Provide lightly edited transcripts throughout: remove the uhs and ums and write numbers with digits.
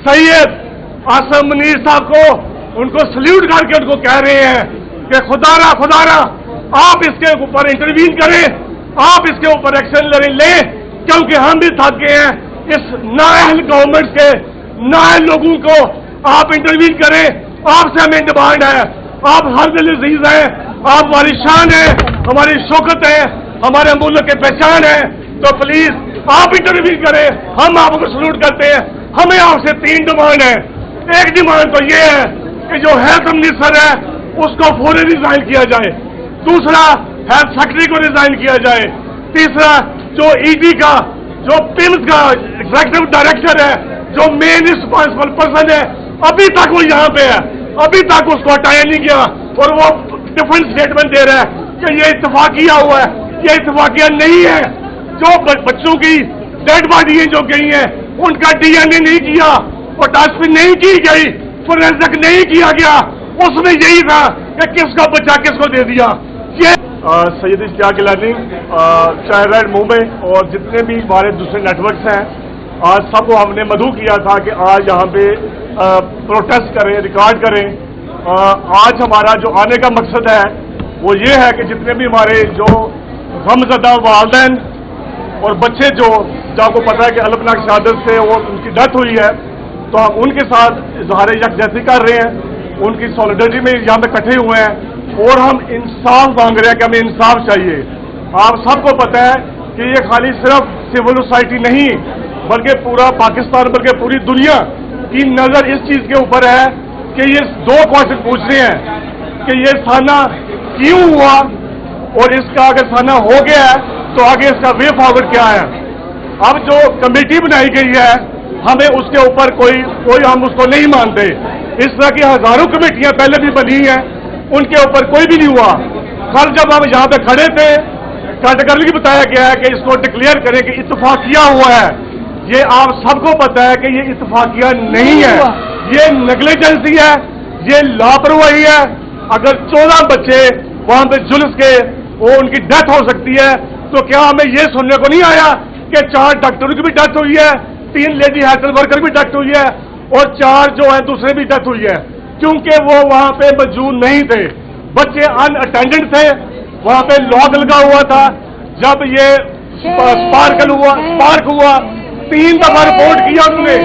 सैयद आसम मुनीर साहब को, उनको सल्यूट करके उनको कह रहे हैं कि खुदारा आप इसके ऊपर इंटरवीन करें, आप इसके ऊपर एक्शन लें, क्योंकि हम भी थक गए हैं इस नाअहल गवर्नमेंट के, नाअहल लोगों को आप इंटरवीन करें। आपसे हमें डिमांड है, आप हर दिल अजीज हैं, आप हमारी शान है, हमारी शौकत है, हमारे मुल्क की पहचान है, तो प्लीज आप इंटरवीन करें। हम आपको सल्यूट करते हैं। हमें आपसे 3 डिमांड है। एक डिमांड तो ये है कि जो हेल्थ मिनिस्टर है उसको फौरन रिजाइन किया जाए, दूसरा हेल्थ सेक्रेटरी को रिजाइन किया जाए, तीसरा जो ईडी का, जो पिम्स का एग्जीक्यूटिव डायरेक्टर है, जो मेन रिस्पॉन्सिबल पर्सन है, अभी तक वो यहाँ पे है, अभी तक उसको हटाया नहीं गया और वो डिफरेंट स्टेटमेंट दे रहा है कि ये इत्तफाकिया हुआ है। ये इत्तफाकिया नहीं है। जो बच्चों की डेड बॉडी जो गई है उनका डीएनए नहीं किया, पोटास्फी नहीं की गई, फोरेंसिक नहीं किया गया, उसमें यही था कि किसका बच्चा किसको दे दिया। ये सैयद इश्तियाक गिलानी, चाहे रेड मुंबई और जितने भी हमारे दूसरे नेटवर्क्स हैं, आज सबको हमने मदऊ किया था कि आज यहाँ पे प्रोटेस्ट करें, रिकॉर्ड करें। आज हमारा जो आने का मकसद है वो ये है कि जितने भी हमारे जो गमज़दा वालिदैन और बच्चे जो आपको पता है कि अलपनाक शहादत से वो उनकी डेथ हुई है, तो हम उनके साथ इज़हार यकजहती कर रहे हैं, उनकी सॉलिडरिटी में यहाँ पे इकट्ठे हुए हैं और हम इंसाफ मांग रहे हैं कि हमें इंसाफ चाहिए। आप सबको पता है कि ये खाली सिर्फ सिविल सोसाइटी नहीं बल्कि पूरा पाकिस्तान, बल्कि पूरी दुनिया की नज़र इस चीज़ के ऊपर है कि ये 2 क्वेश्चन पूछ रहे हैं कि ये साना क्यों हुआ और इसका अगर साना हो गया है तो आगे इसका वे फॉरवर्ड क्या है। अब जो कमेटी बनाई गई है हमें उसके ऊपर कोई हम उसको नहीं मानते। इस तरह की हजारों कमेटियां पहले भी बनी हैं, उनके ऊपर कोई भी नहीं हुआ। कल जब हम यहाँ पे खड़े थे, कैटेगरिकली बताया गया है कि इसको डिक्लेयर करें कि इत्तफाकिया हुआ है। ये आप सबको पता है कि ये इत्तफाकिया नहीं है, ये नेग्लिजेंसी है, ये लापरवाही है। अगर 14 बच्चे वहां पे जुल्स के वो उनकी डेथ हो सकती है, तो क्या हमें ये सुनने को नहीं आया कि 4 डॉक्टरों की भी डेथ हुई है, 3 लेडी हेल्थ वर्कर भी डेथ हुई है और 4 जो है दूसरे भी डेथ हुई है, क्योंकि वो वहां पे मौजूद नहीं थे। बच्चे अनअटेंडेंट थे, वहां पे लॉक लगा हुआ था। जब ये स्पार्क हुआ 3 दफा रिपोर्ट किया उन्होंने,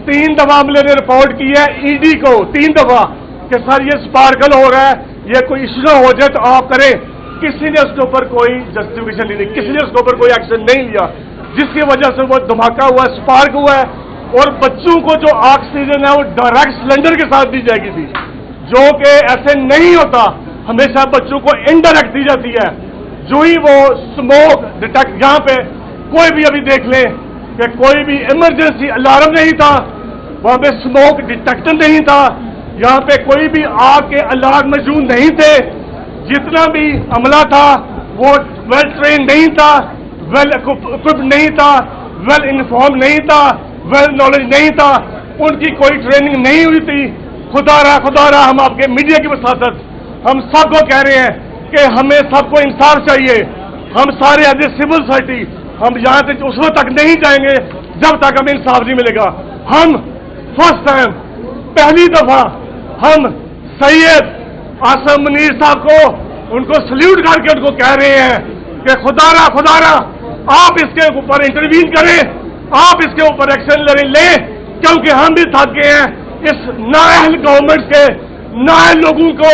3 दफा हमले ने रिपोर्ट की है ईडी को, 3 दफा कि सर ये स्पार्कल हो रहा है, ये कोई इश्यू ना हो जाए तो आप करें। किसी ने उसके ऊपर कोई जस्टिफिकेशन नहीं दी, किसी ने उसके ऊपर कोई एक्शन नहीं लिया, जिसकी वजह से वो धमाका हुआ, स्पार्क हुआ है। और बच्चों को जो ऑक्सीजन है वो डायरेक्ट सिलेंडर के साथ दी जाएगी थी, जो कि ऐसे नहीं होता, हमेशा बच्चों को इनडायरेक्ट दी जाती है। जो ही वो स्मोक डिटेक्ट, यहाँ पे कोई भी अभी देख लें कि कोई भी इमरजेंसी अलार्म नहीं था, वहां पे स्मोक डिटेक्टर नहीं था, यहाँ पे कोई भी आग के अलार्म मौजूद नहीं थे। जितना भी अमला था वो वेल ट्रेन नहीं था, वेल इक्विप्ड नहीं था, वेल इन्फॉर्म नहीं था, वेल नॉलेज नहीं था, उनकी कोई ट्रेनिंग नहीं हुई थी। खुदारा हम आपके मीडिया की वसातत हम सबको कह रहे हैं कि हमें सबको इंसाफ चाहिए। हम सारे एज ए सिविल सोसाइटी हम यहाँ से उस वक्त तक नहीं जाएंगे जब तक हमें इंसाफ नहीं मिलेगा। हम फर्स्ट टाइम, पहली दफा हम सैयद आसम मुनीर साहब को, उनको सल्यूट करके उनको कह रहे हैं कि खुदारा आप इसके ऊपर इंटरवीन करें, आप इसके ऊपर एक्शन लें, क्योंकि हम भी थक गए हैं इस नाअहल गवर्नमेंट के, नाअहल लोगों को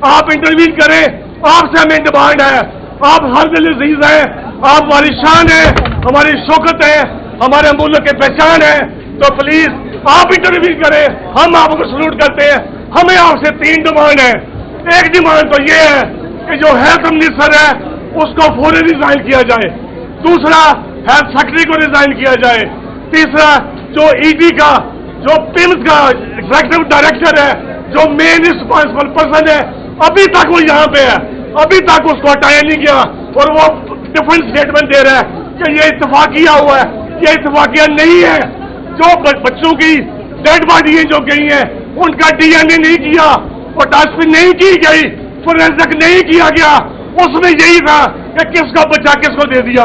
आप इंटरवीन करें। आपसे हमें डिमांड है, आप हर दिल अजीज हैं, आप हमारी शान है, हमारी शौकत है, हमारे मुल्क की पहचान है, तो प्लीज आप इंटरवीन करें। हम आपको सल्यूट करते हैं। हमें आपसे 3 डिमांड है। एक डिमांड तो ये है कि जो हेल्थ मिनिस्टर है उसको फौरन रिजाइन किया जाए, दूसरा हेल्थ सेक्रेटरी को रिजाइन किया जाए, तीसरा जो ईडी का, जो पिम्स का एग्जीक्यूटिव डायरेक्टर है, जो मेन रिस्पॉन्सिबल पर्सन है, अभी तक वो यहाँ पे है, अभी तक उसको हटाया नहीं गया और वो डिफरेंट स्टेटमेंट दे रहा है कि ये इत्तफाकिया हुआ है। ये इत्तफाकिया नहीं है। जो बच्चों की डेड बॉडी जो गई है उनका डीएनए नहीं किया, पोटास्फी नहीं की गई, फोरेंसिक नहीं किया गया, उसमें यही था कि किसका बच्चा किसको दे दिया।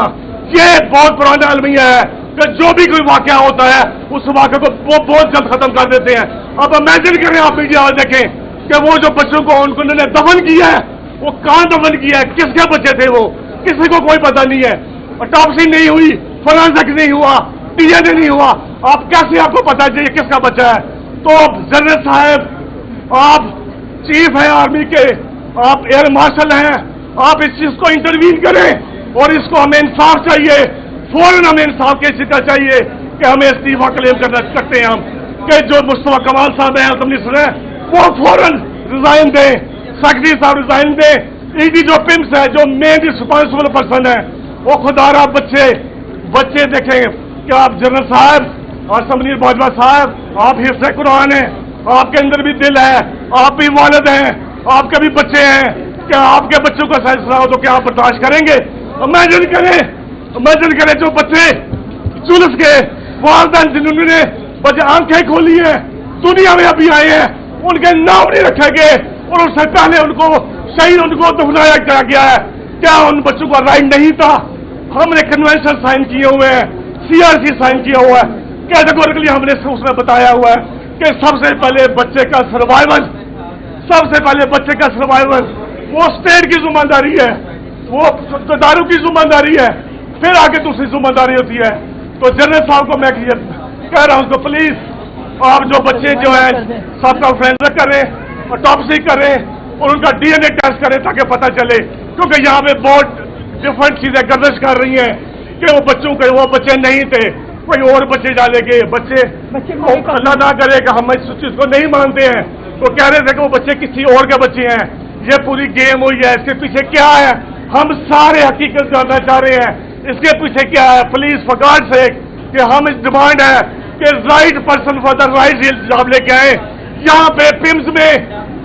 ये बहुत पुराना अलमिया है। کہ جو بھی کوئی واقعہ ہوتا ہے اس واقعے کو وہ بہت جلد ختم کر دیتے ہیں. اب امیجن کریں, آپ میڈیا والے دیکھیں کہ وہ جو بچوں کو ان کو انہوں نے دفن کیا ہے, وہ کہاں دفن کیا ہے, کس کے بچے تھے وہ, کسی کو کوئی پتہ نہیں ہے. اٹاپسی نہیں ہوئی, فورینسک نہیں ہوا, ڈی این اے نہیں ہوا, آپ کیسے آپ کو پتا چاہیے کس کا بچہ ہے؟ تو جنرل صاحب, آپ چیف ہیں آرمی کے, آپ ایئر مارشل ہیں, آپ اس چیز کو انٹروین کریں, اور اس کو ہمیں انصاف چاہیے, فوراً ہمیں انصاف کیسے کا چاہیے کہ ہمیں استعفا کلیم کرنا سکتے ہیں ہم, کہ جو مصطفیٰ کمال صاحب ہیں, منسٹر ہیں, وہ فوراً ریزائن دیں, سیکرٹری صاحب ریزائن دیں, ای ڈی جو پمس ہے, جو مین ریسپانسبل پرسن ہے, وہ خدا را بچے دیکھیں کہ آپ جنرل صاحب اور سمنیر باجوہ صاحب, آپ حفظ قرآن ہیں, آپ کے اندر بھی دل ہے, آپ بھی والد ہیں, آپ کے بھی بچے ہیں, کیا آپ کے بچوں کا فیصلہ ہو تو کیا آپ برداشت کریں گے؟ امیجن کریں جو بچے جلس کے والدین جنہوں نے بچے آنکھیں کھولی ہیں, دنیا میں ابھی آئے ہیں, ان کے نام نہیں رکھے گئے, اور اس سے پہلے ان کو شہید ان کو دفنایا گیا ہے. کیا ان بچوں کا رائٹ نہیں تھا؟ ہم نے کنونشن سائن کیے ہوئے ہیں, سی آر سی سائن کیا ہوا ہے, کیٹیگوریکلی ہم نے اس میں بتایا ہوا ہے کہ سب سے پہلے بچے کا سروائیول وہ اسٹیٹ کی ذمہ داری ہے, وہ اداروں کی ذمہ داری ہے, پھر آگے دوسری ذمہ داری ہوتی ہے. تو جنرل صاحب کو میں کہہ رہا ہوں کہ پلیز آپ جو بچے جو ہیں سب کا فورینسک کریں, اٹاپسی کریں, اور ان کا ڈی این اے ٹیسٹ کریں تاکہ پتہ چلے, کیونکہ یہاں پہ بہت ڈفرنٹ چیزیں گردش کر رہی ہیں کہ وہ بچوں کے وہ بچے نہیں تھے, کوئی اور بچے ڈالے گئے, بچے اللہ نہ کرے کہ ہم اس چیز کو نہیں مانتے ہیں, تو کہہ رہے تھے کہ وہ بچے کسی اور کے بچے ہیں. یہ پوری گیم ہوئی ہے, اس کے پیچھے کیا ہے ہم سارے حقیقت جاننا چاہ رہے ہیں. اس کے پیچھے کیا ہے؟ پلیز فار گاڈ سیک کہ ہم اس ڈیمانڈ ہے کہ right person for the right job لے کے آئے. یہاں پہ پمس میں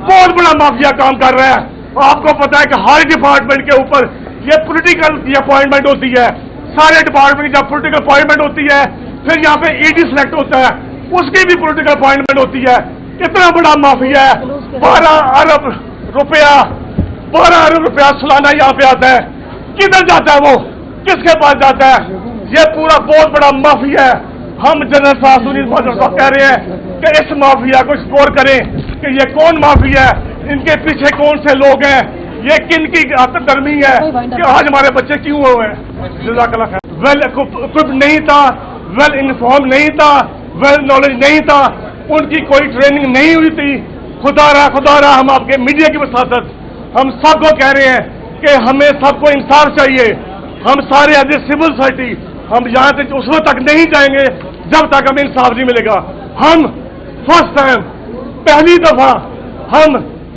بہت بڑا مافیا کام کر رہا ہے. آپ کو پتا ہے کہ ہر ڈپارٹمنٹ کے اوپر یہ پولیٹیکل اپوائنٹمنٹ ہوتی ہے, سارے ڈپارٹمنٹ جب پولیٹیکل اپوائنٹمنٹ ہوتی ہے, پھر یہاں پہ ای ڈی سلیکٹ ہوتا ہے, اس کی بھی پولیٹیکل اپوائنٹمنٹ ہوتی ہے. کتنا بڑا مافیا ہے, 12 ارب روپیہ سالانہ یہاں پہ آتا ہے. کدھر جاتا ہے وہ, کس کے پاس جاتا ہے؟ یہ پورا بہت بڑا مافیا ہے. ہم جنرل صاحب صاحب کہہ رہے ہیں کہ اس مافیا کو ایکسپلور کریں کہ یہ کون مافیا ہے, ان کے پیچھے کون سے لوگ ہیں, یہ کن کی درمی ہے کہ آج ہمارے بچے کیوں ہوئے ہیں. جزاک اللہ خیر. ویل اکوپڈ نہیں تھا, ویل انفارم نہیں تھا, ویل نالج نہیں تھا, ان کی کوئی ٹریننگ نہیں ہوئی تھی. خدا را ہم آپ کے میڈیا کی وساطت ہم سب کو کہہ رہے ہیں کہ ہمیں سب کو انصاف چاہیے. ہم سارے ایز اے سول سوسائٹی ہم یہاں سے اس وقت تک نہیں جائیں گے جب تک ہمیں انصاف نہیں ملے گا. ہم فرسٹ ٹائم پہلی دفعہ ہم